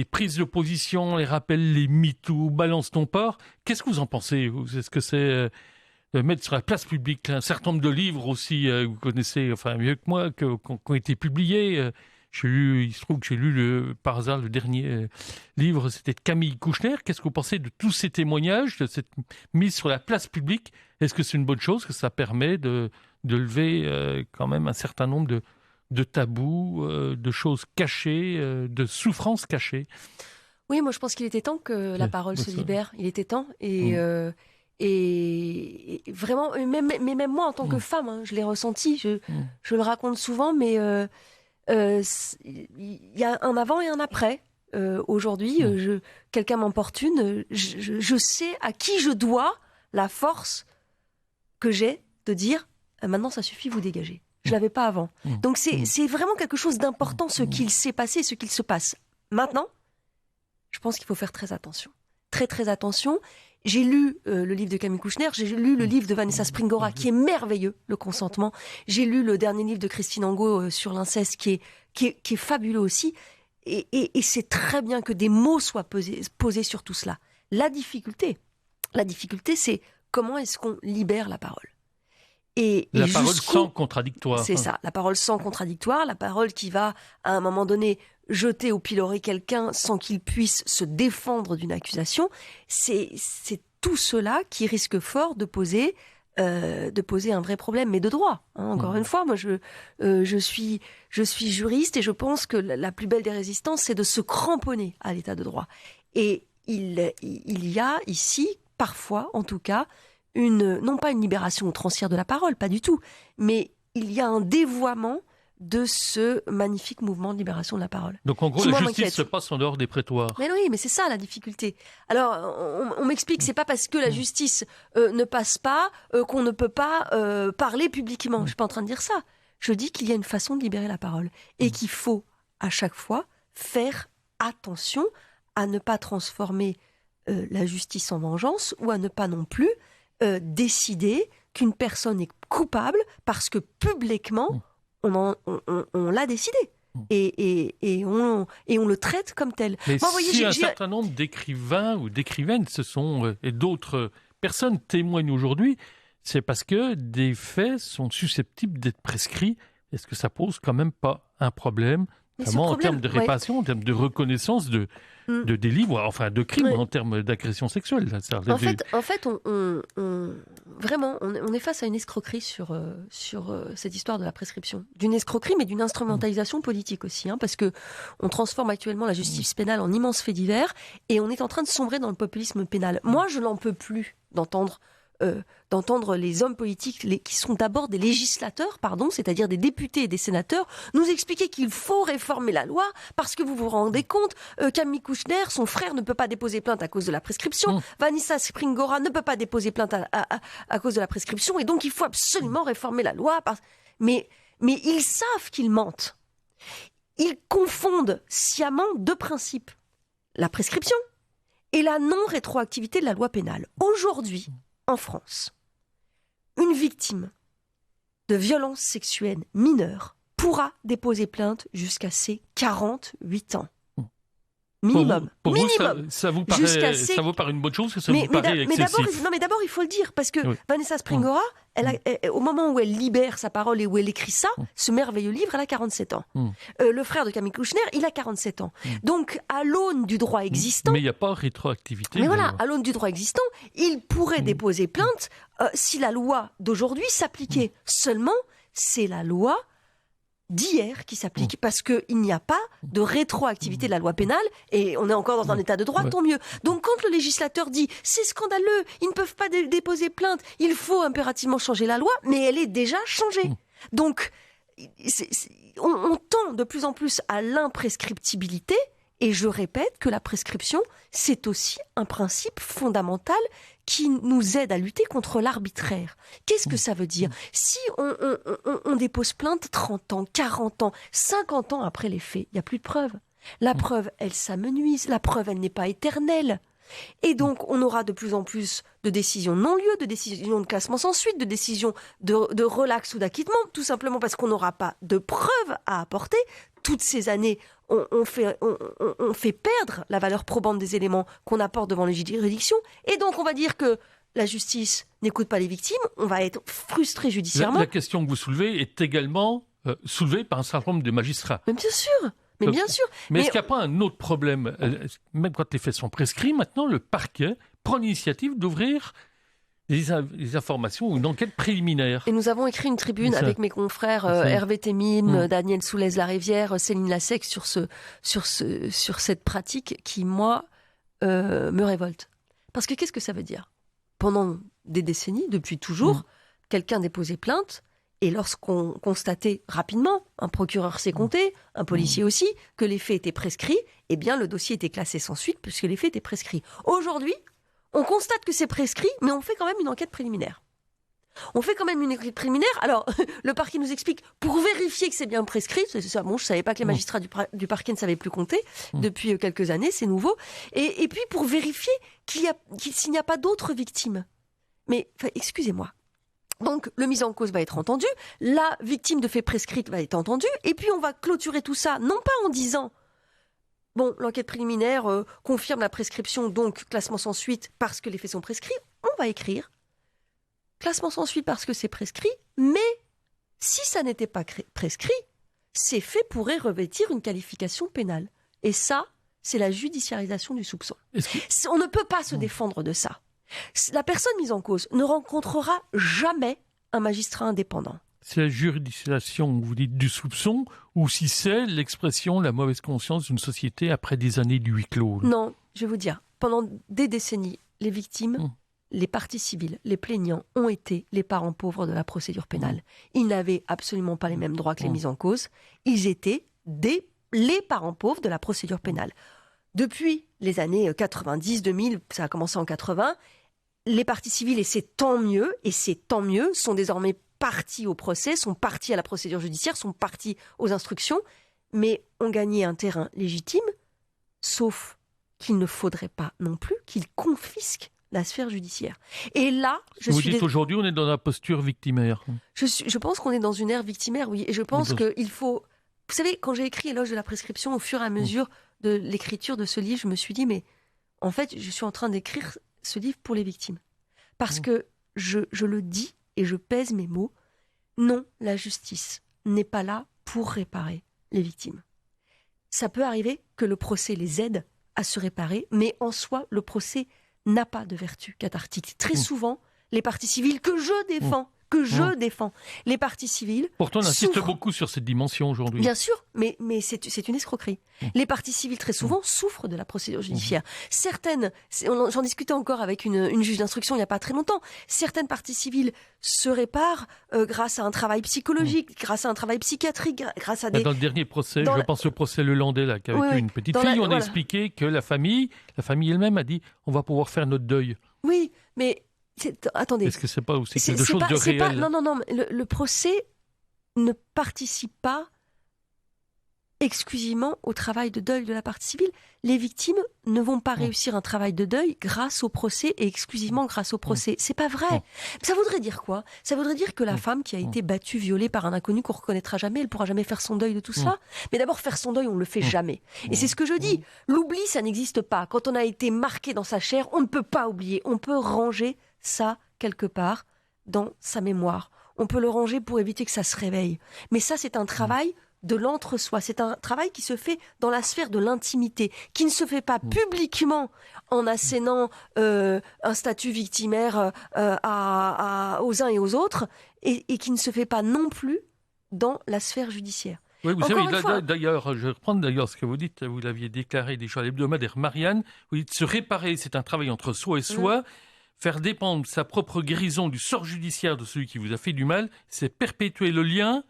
prises de position, les rappels, les MeToo, balance ton porc. Qu'est-ce que vous en pensez? Est-ce que c'est mettre sur la place publique un certain nombre de livres aussi, vous connaissez mieux que moi, qui ont été publiés? Il se trouve que j'ai lu par hasard le dernier livre, c'était de Camille Kouchner. Qu'est-ce que vous pensez de tous ces témoignages, de cette mise sur la place publique? Est-ce que c'est une bonne chose, que ça permet de lever quand même un certain nombre de tabous, de choses cachées, de souffrances cachées? Oui, moi je pense qu'il était temps que la parole se libère. Il était temps. Et vraiment, mais même moi en tant que femme, hein, je l'ai ressenti. Je le raconte souvent, mais il y a un avant et un après. Aujourd'hui, quelqu'un m'importune, je sais à qui je dois la force que j'ai de dire maintenant ça suffit, vous dégagez. Je l'avais pas avant. Donc c'est vraiment quelque chose d'important ce qu'il s'est passé, ce qu'il se passe. Maintenant, je pense qu'il faut faire très attention. Très très attention. J'ai lu le livre de Camille Kouchner, j'ai lu le livre de Vanessa Springora qui est merveilleux, Le consentement. J'ai lu le dernier livre de Christine Angot sur l'inceste qui est fabuleux aussi. Et c'est très bien que des mots soient posés sur tout cela. La difficulté, c'est comment est-ce qu'on libère la parole. La parole sans contradictoire. C'est ça, la parole sans contradictoire, la parole qui va, à un moment donné, jeter au pilori quelqu'un sans qu'il puisse se défendre d'une accusation. C'est tout cela qui risque fort de poser un vrai problème, mais de droit. Encore une fois, moi, je suis juriste et je pense que la plus belle des résistances, c'est de se cramponner à l'état de droit. Et il y a ici, parfois, en tout cas, non pas une libération outrancière de la parole, pas du tout, mais il y a un dévoiement de ce magnifique mouvement de libération de la parole. Donc en gros, la justice se passe en dehors des prétoires. Mais oui, mais c'est ça la difficulté. Alors, on m'explique, c'est pas parce que la justice ne passe pas qu'on ne peut pas parler publiquement. Je suis pas en train de dire ça. Je dis qu'il y a une façon de libérer la parole et qu'il faut à chaque fois faire attention à ne pas transformer la justice en vengeance ou à ne pas non plus décider qu'une personne est coupable parce que publiquement on l'a décidé et on le traite comme tel. Mais moi, voyez, un certain nombre d'écrivains ou d'écrivaines et d'autres personnes témoignent aujourd'hui, c'est parce que des faits sont susceptibles d'être prescrits. Est-ce que ça pose quand même pas un problème, notamment en termes de réparation, en termes de reconnaissance de délits, enfin de crimes, en termes d'agression sexuelle? En fait, on est face à une escroquerie sur cette histoire de la prescription. D'une escroquerie, mais d'une instrumentalisation politique aussi, parce que on transforme actuellement la justice pénale en immense fait divers et on est en train de sombrer dans le populisme pénal. Moi, je n'en peux plus d'entendre les hommes politiques qui sont d'abord des législateurs, c'est-à-dire des députés et des sénateurs, nous expliquer qu'il faut réformer la loi parce que vous vous rendez compte, Camille Kouchner, son frère ne peut pas déposer plainte à cause de la prescription, Vanessa Springora ne peut pas déposer plainte à cause de la prescription et donc il faut absolument réformer la loi. Mais ils savent qu'ils mentent. Ils confondent sciemment deux principes, la prescription et la non-rétroactivité de la loi pénale. Aujourd'hui, en France, une victime de violences sexuelles mineures pourra déposer plainte jusqu'à ses 48 ans. Minimum. Pour vous, Minimum. ça vous Jusqu'à paraît une bonne chose ou ça vous paraît excessif? mais d'abord, il faut le dire, parce que Oui. Vanessa Springora, au moment où elle libère sa parole et où elle écrit ça, ce merveilleux livre, elle a 47 ans. Le frère de Camille Kouchner, il a 47 ans. Donc, à l'aune du droit existant... Mais il n'y a pas rétroactivité. Mais voilà, à l'aune du droit existant, il pourrait déposer plainte si la loi d'aujourd'hui s'appliquait. Seulement, c'est la loi d'hier qui s'applique, parce qu'il n'y a pas de rétroactivité de la loi pénale, et on est encore dans un état de droit, tant mieux. Donc quand le législateur dit « c'est scandaleux, ils ne peuvent pas déposer plainte, il faut impérativement changer la loi », mais elle est déjà changée. Donc on tend de plus en plus à l'imprescriptibilité, et je répète que la prescription, c'est aussi un principe fondamental qui nous aide à lutter contre l'arbitraire. Qu'est-ce que ça veut dire? Si on dépose plainte 30 ans, 40 ans, 50 ans après les faits, il n'y a plus de preuve. La preuve, elle s'amenuise. La preuve, elle n'est pas éternelle. Et donc, on aura de plus en plus de décisions non-lieu, de décisions de classement sans suite, de décisions de relax ou d'acquittement, tout simplement parce qu'on n'aura pas de preuves à apporter. Toutes ces années, on fait perdre la valeur probante des éléments qu'on apporte devant les juridictions. Et donc, on va dire que la justice n'écoute pas les victimes, on va être frustré judiciairement. La question que vous soulevez est également soulevée par un certain nombre de magistrats. Mais bien sûr. Mais bien sûr. Mais est-ce qu'il n'y a pas un autre problème? Même quand les faits sont prescrits, maintenant, le parquet prend l'initiative d'ouvrir des informations ou une enquête préliminaire. Et nous avons écrit une tribune avec mes confrères Hervé Temim, Daniel Soulez-Larivière, Céline Lassec sur cette pratique qui, moi, me révolte. Parce que qu'est-ce que ça veut dire? Pendant des décennies, depuis toujours, quelqu'un déposait plainte. Et lorsqu'on constatait rapidement, un procureur s'est compté, un policier aussi, que les faits étaient prescrits, eh bien le dossier était classé sans suite puisque les faits étaient prescrits. Aujourd'hui, on constate que c'est prescrit, mais on fait quand même une enquête préliminaire. Alors, le parquet nous explique, pour vérifier que c'est bien prescrit, c'est ça, bon, je ne savais pas que les magistrats du parquet ne savaient plus compter depuis quelques années, c'est nouveau, et puis pour vérifier s'il n'y a pas d'autres victimes. Mais, excusez-moi. Donc, le mis en cause va être entendu, la victime de faits prescrits va être entendue, et puis on va clôturer tout ça, non pas en disant « Bon, l'enquête préliminaire confirme la prescription, donc classement sans suite parce que les faits sont prescrits », on va écrire « Classement sans suite parce que c'est prescrit, mais si ça n'était pas prescrit, ces faits pourraient revêtir une qualification pénale. » Et ça, c'est la judiciarisation du soupçon. On ne peut pas se défendre de ça. La personne mise en cause ne rencontrera jamais un magistrat indépendant. C'est la judiciarisation, vous dites, du soupçon, ou si c'est l'expression, la mauvaise conscience d'une société après des années de huis clos? Non, je vais vous dire, pendant des décennies, les victimes, les parties civiles, les plaignants ont été les parents pauvres de la procédure pénale. Ils n'avaient absolument pas les mêmes droits que les mis en cause. Ils étaient les parents pauvres de la procédure pénale. Depuis les années 90, 2000, ça a commencé en 80, les parties civiles, et c'est tant mieux, sont désormais parties au procès, sont parties à la procédure judiciaire, sont parties aux instructions, mais ont gagné un terrain légitime, sauf qu'il ne faudrait pas non plus qu'ils confisquent la sphère judiciaire. Et là, vous dites aujourd'hui, on est dans la posture victimaire. Je pense qu'on est dans une ère victimaire, oui, et je pense qu'il faut... Vous savez, quand j'ai écrit Éloge de la prescription, au fur et à mesure de l'écriture de ce livre, je me suis dit, mais en fait, je suis en train d'écrire ce livre pour les victimes. Parce que je le dis et je pèse mes mots, non, la justice n'est pas là pour réparer les victimes. Ça peut arriver que le procès les aide à se réparer, mais en soi, le procès n'a pas de vertu cathartique. Très souvent, les parties civiles que je défends, les parties civiles... Pourtant, on insiste beaucoup sur cette dimension aujourd'hui. Bien sûr, mais c'est une escroquerie. Les parties civiles, très souvent, souffrent de la procédure judiciaire. Certaines, j'en discutais encore avec une juge d'instruction il n'y a pas très longtemps, certaines parties civiles se réparent grâce à un travail psychologique, grâce à un travail psychiatrique, grâce à des... Dans le dernier procès, je pense au procès Lelandais, là, qui avait eu une petite fille, on a expliqué que la famille elle-même a dit on va pouvoir faire notre deuil. Oui, mais... Attendez. Est-ce que c'est pas aussi quelque chose de réel? Non. Le procès ne participe pas exclusivement au travail de deuil de la partie civile. Les victimes ne vont pas réussir un travail de deuil grâce au procès et exclusivement grâce au procès. C'est pas vrai. Ça voudrait dire quoi? Ça voudrait dire que la femme qui a été battue, violée par un inconnu qu'on reconnaîtra jamais, elle pourra jamais faire son deuil de tout cela. Mais d'abord, faire son deuil, on le fait jamais. Et c'est ce que je dis. L'oubli, ça n'existe pas. Quand on a été marqué dans sa chair, on ne peut pas oublier. On peut ranger ça quelque part dans sa mémoire. On peut le ranger pour éviter que ça se réveille. Mais ça, c'est un travail de l'entre-soi. C'est un travail qui se fait dans la sphère de l'intimité, qui ne se fait pas publiquement en assénant un statut victimaire aux uns et aux autres, et qui ne se fait pas non plus dans la sphère judiciaire. Oui, vous savez, d'ailleurs, je vais reprendre d'ailleurs ce que vous dites, vous l'aviez déclaré déjà à l'hebdomadaire Marianne, vous dites se réparer, c'est un travail entre soi et soi. Faire dépendre sa propre guérison du sort judiciaire de celui qui vous a fait du mal, c'est perpétuer le lien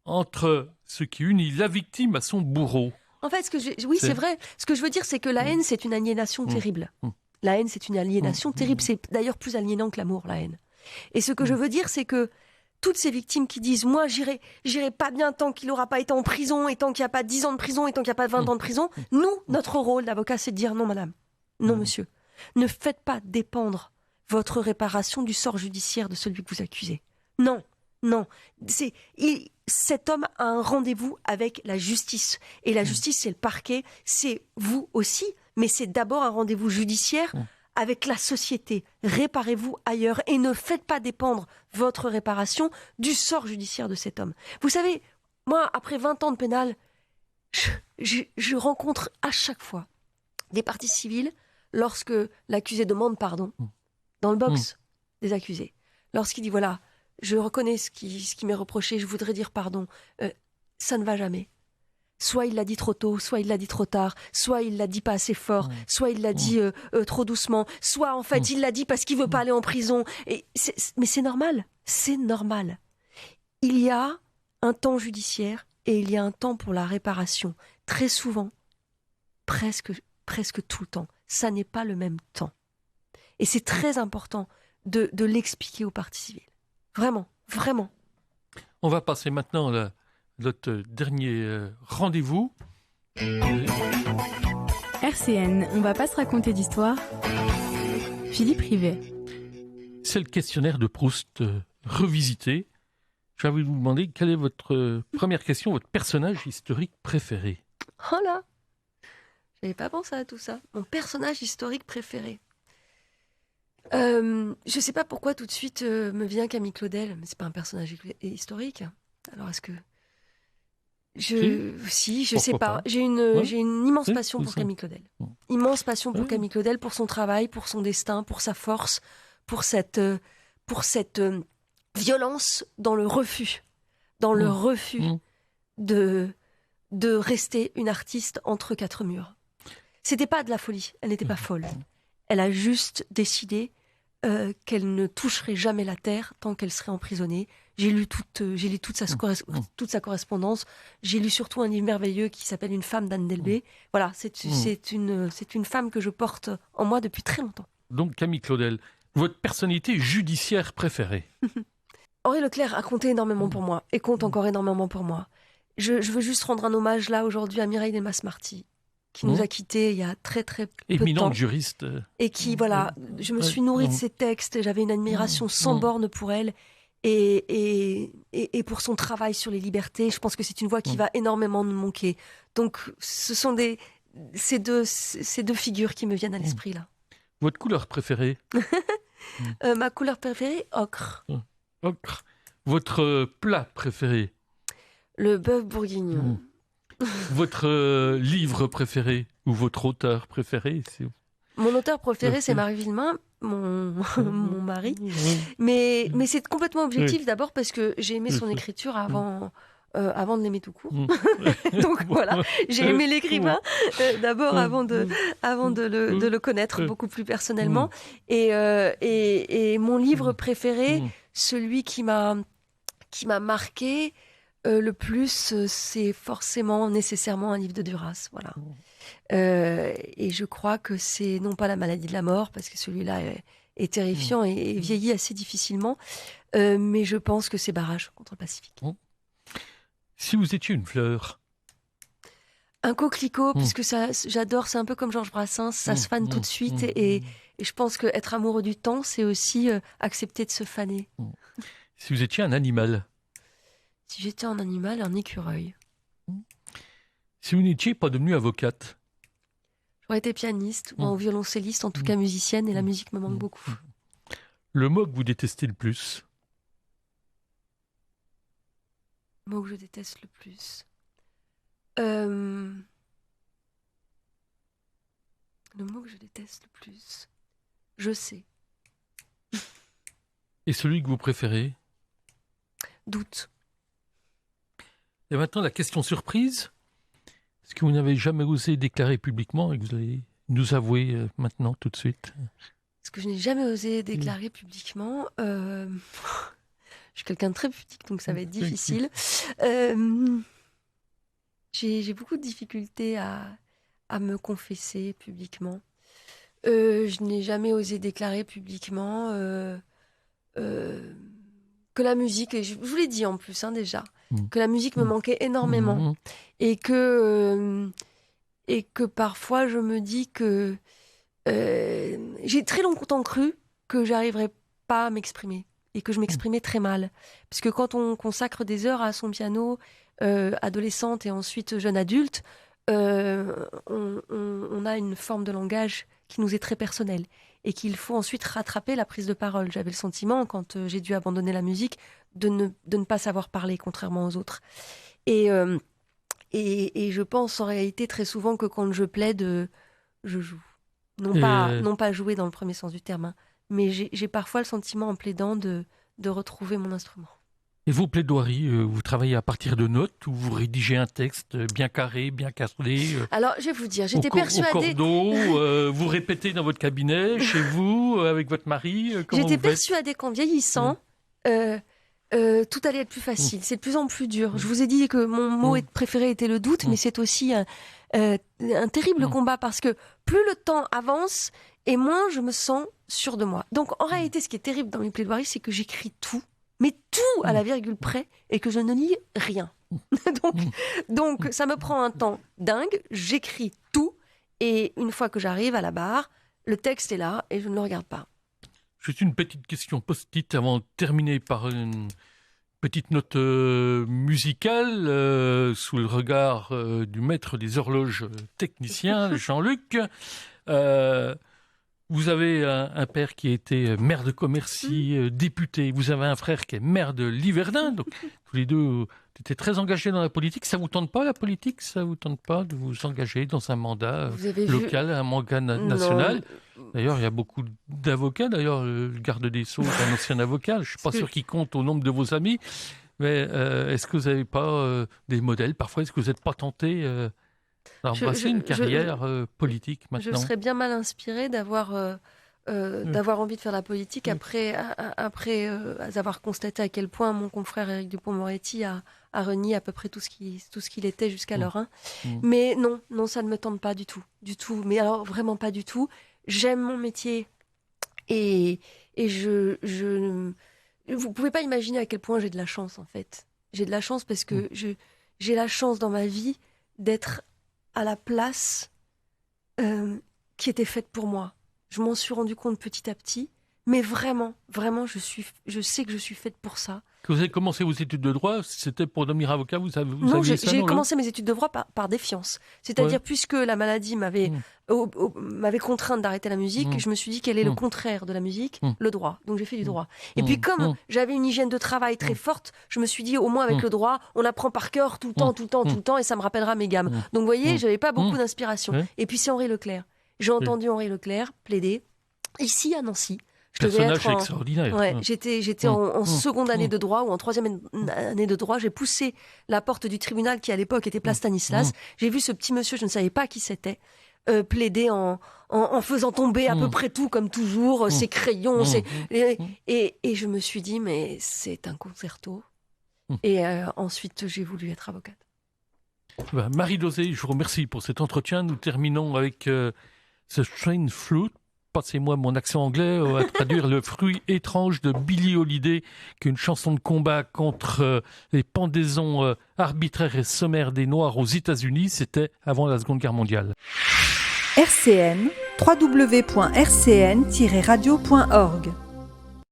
entre ce qui unit la victime à son bourreau. En fait, c'est vrai. Ce que je veux dire, c'est que la haine, c'est une aliénation terrible. La haine, c'est une aliénation terrible. C'est d'ailleurs plus aliénant que l'amour, la haine. Et ce que je veux dire, c'est que toutes ces victimes qui disent « Moi, j'irai pas bien tant qu'il n'aura pas été en prison, et tant qu'il n'y a pas 10 ans de prison, et tant qu'il n'y a pas 20 ans de prison », nous, notre rôle d'avocat, c'est de dire « Non, madame, non, monsieur, ne faites pas dépendre votre réparation du sort judiciaire de celui que vous accusez. Non. Non, cet homme a un rendez-vous avec la justice. Et la justice, c'est le parquet, c'est vous aussi, mais c'est d'abord un rendez-vous judiciaire avec la société. Réparez-vous ailleurs et ne faites pas dépendre votre réparation du sort judiciaire de cet homme. Vous savez, moi, après 20 ans de pénal, je rencontre à chaque fois des parties civiles lorsque l'accusé demande pardon dans le box des accusés. Lorsqu'il dit voilà, je reconnais ce qui m'est reproché, je voudrais dire pardon. Ça ne va jamais. Soit il l'a dit trop tôt, soit il l'a dit trop tard, soit il l'a dit pas assez fort, soit il l'a dit trop doucement, soit en fait il l'a dit parce qu'il veut pas aller en prison. Mais c'est normal, c'est normal. Il y a un temps judiciaire et il y a un temps pour la réparation. Très souvent, presque tout le temps, ça n'est pas le même temps. Et c'est très important de l'expliquer aux parties civiles. Vraiment, vraiment. On va passer maintenant à notre dernier rendez-vous. RCN, on va pas se raconter d'histoire. Philippe Rivet. C'est le questionnaire de Proust revisité. Je vais vous demander quelle est votre première question, votre personnage historique préféré. Oh là, j'avais pas pensé à tout ça. Mon personnage historique préféré. Je sais pas pourquoi tout de suite me vient Camille Claudel, mais c'est pas un personnage historique. Alors est-ce que je sais pas. J'ai une immense passion pour Camille Claudel. Immense passion pour Camille Claudel, pour son travail, pour son destin, pour sa force, pour cette violence dans le refus, de rester une artiste entre quatre murs. C'était pas de la folie, elle n'était pas folle. Elle a juste décidé qu'elle ne toucherait jamais la terre tant qu'elle serait emprisonnée. J'ai lu toute sa correspondance. J'ai lu surtout un livre merveilleux qui s'appelle Une femme d'Anne Delbé. Voilà, c'est une femme que je porte en moi depuis très longtemps. Donc Camille Claudel, votre personnalité judiciaire préférée? Henri Leclerc a compté énormément pour moi et compte encore énormément pour moi. Je veux juste rendre un hommage là aujourd'hui à Mireille Delmas-Marty, qui nous a quittés il y a très très peu de temps. Éminente juriste. Et qui, voilà, je me suis nourrie de ses textes, j'avais une admiration sans borne pour elle et pour son travail sur les libertés. Je pense que c'est une voix qui va énormément nous manquer. Donc ce sont ces deux figures qui me viennent à l'esprit là. Votre couleur préférée? Ma couleur préférée, ocre. Ocre. Votre plat préféré? Le bœuf bourguignon. Votre livre préféré ou votre auteur préféré? Mon auteur préféré, c'est Marie Villemain, mon mari. Mais c'est complètement objectif, d'abord parce que j'ai aimé son écriture avant de l'aimer tout court. Donc voilà, j'ai aimé l'écrivain d'abord avant de le connaître beaucoup plus personnellement. Et mon livre préféré, celui qui m'a marqué le plus, c'est forcément nécessairement un livre de Duras, voilà. Et je crois que c'est non pas La maladie de la mort, parce que celui-là est terrifiant et vieillit assez difficilement, mais je pense que c'est Barrage contre le Pacifique. Si vous étiez une fleur? Un coquelicot, puisque j'adore, c'est un peu comme Georges Brassens, ça se fane tout de suite. Et je pense qu'être amoureux du temps, c'est aussi accepter de se faner. Si vous étiez un animal? Si j'étais un animal, un écureuil. Si vous n'étiez pas devenue avocate? J'aurais été pianiste ou violoncelliste, en tout cas musicienne, et la musique me manque beaucoup. Le mot que vous détestez le plus? Le mot que je déteste le plus. Le mot que je déteste le plus. Je sais. Et celui que vous préférez? Doute. Et maintenant, la question surprise. Ce que vous n'avez jamais osé déclarer publiquement et que vous allez nous avouer maintenant, tout de suite? Ce que je n'ai jamais osé déclarer publiquement. Je suis quelqu'un de très pudique, donc ça va être difficile. J'ai beaucoup de difficultés à me confesser publiquement. Je n'ai jamais osé déclarer publiquement que la musique, et je vous l'ai dit en plus déjà, que la musique me manquait énormément. Et que parfois je me dis que j'ai très longtemps cru que j'arriverais pas à m'exprimer et que je m'exprimais très mal. Parce que quand on consacre des heures à son piano, adolescente et ensuite jeune adulte, on a une forme de langage qui nous est très personnelle et qu'il faut ensuite rattraper la prise de parole. J'avais le sentiment, quand j'ai dû abandonner la musique, de ne pas savoir parler, contrairement aux autres. Et je pense en réalité très souvent que quand je plaide, je joue. Non pas jouer dans le premier sens du terme, hein, mais j'ai parfois le sentiment en plaidant de retrouver mon instrument. Et vos plaidoiries, vous travaillez à partir de notes ou vous rédigez un texte bien carré, bien cadré? Alors, je vais vous dire, j'étais persuadée... Au cordeau, vous répétez dans votre cabinet, chez vous, avec votre mari? J'étais persuadée qu'en vieillissant, tout allait être plus facile. C'est de plus en plus dur. Je vous ai dit que mon mot préféré était le doute, mais c'est aussi un terrible combat parce que plus le temps avance et moins je me sens sûre de moi. Donc, en réalité, ce qui est terrible dans mes plaidoiries, c'est que j'écris tout. Mais tout à la virgule près et que je ne lis rien. donc, ça me prend un temps dingue. J'écris tout et une fois que j'arrive à la barre, le texte est là et je ne le regarde pas. Juste une petite question post-it avant de terminer par une petite note musicale sous le regard du maître des horloges technicien, Jean-Luc. Vous avez un père qui a été maire de Commercy, député. Vous avez un frère qui est maire de Liverdun. Donc, tous les deux étaient très engagés dans la politique. Ça ne vous tente pas, la politique? Ça ne vous tente pas de vous engager dans un mandat local, un mandat national? D'ailleurs, il y a beaucoup d'avocats. D'ailleurs, le garde des Sceaux est un ancien avocat. Je ne suis pas sûr qu'il compte au nombre de vos amis. Mais est-ce que vous n'avez pas des modèles? Parfois, est-ce que vous n'êtes pas tenté d'embrasser une carrière politique maintenant? Je serais bien mal inspirée d'avoir envie de faire la politique après avoir constaté à quel point mon confrère Éric Dupond-Moretti a renié à peu près tout ce qu'il était jusqu'alors. Hein. Mais non, ça ne me tente pas du tout. Mais alors vraiment pas du tout. J'aime mon métier et vous pouvez pas imaginer à quel point j'ai de la chance en fait. J'ai de la chance parce que j'ai la chance dans ma vie d'être à la place qui était faite pour moi. Je m'en suis rendu compte petit à petit, mais vraiment, je sais que je suis faite pour ça. Quand vous avez commencé vos études de droit, c'était pour devenir avocat? Non, j'ai commencé mes études de droit par défiance. C'est-à-dire, puisque la maladie m'avait contrainte d'arrêter la musique, je me suis dit quel est le contraire de la musique? Le droit. Donc j'ai fait du droit. Et puis comme j'avais une hygiène de travail très forte, je me suis dit au moins avec le droit, on apprend par cœur tout le temps et ça me rappellera mes gammes. Donc vous voyez, j'avais pas beaucoup d'inspiration. Et puis c'est Henri Leclerc. J'ai entendu Henri Leclerc plaider ici à Nancy. Personnage extraordinaire. Ouais, j'étais en seconde année de droit ou en troisième année de droit. J'ai poussé la porte du tribunal qui à l'époque était place Stanislas. J'ai vu ce petit monsieur, je ne savais pas qui c'était, plaider en faisant tomber à peu près tout comme toujours, ses crayons. Et je me suis dit, mais c'est un concerto. Et ensuite, j'ai voulu être avocate. Marie Dauzé, je vous remercie pour cet entretien. Nous terminons avec The Train Flute passez-moi mon accent anglais, à traduire Le fruit étrange de Billie Holiday, qui est une chanson de combat contre les pendaisons arbitraires et sommaires des Noirs aux États-Unis. C'était avant la Seconde Guerre mondiale. RCN, www.rcn-radio.org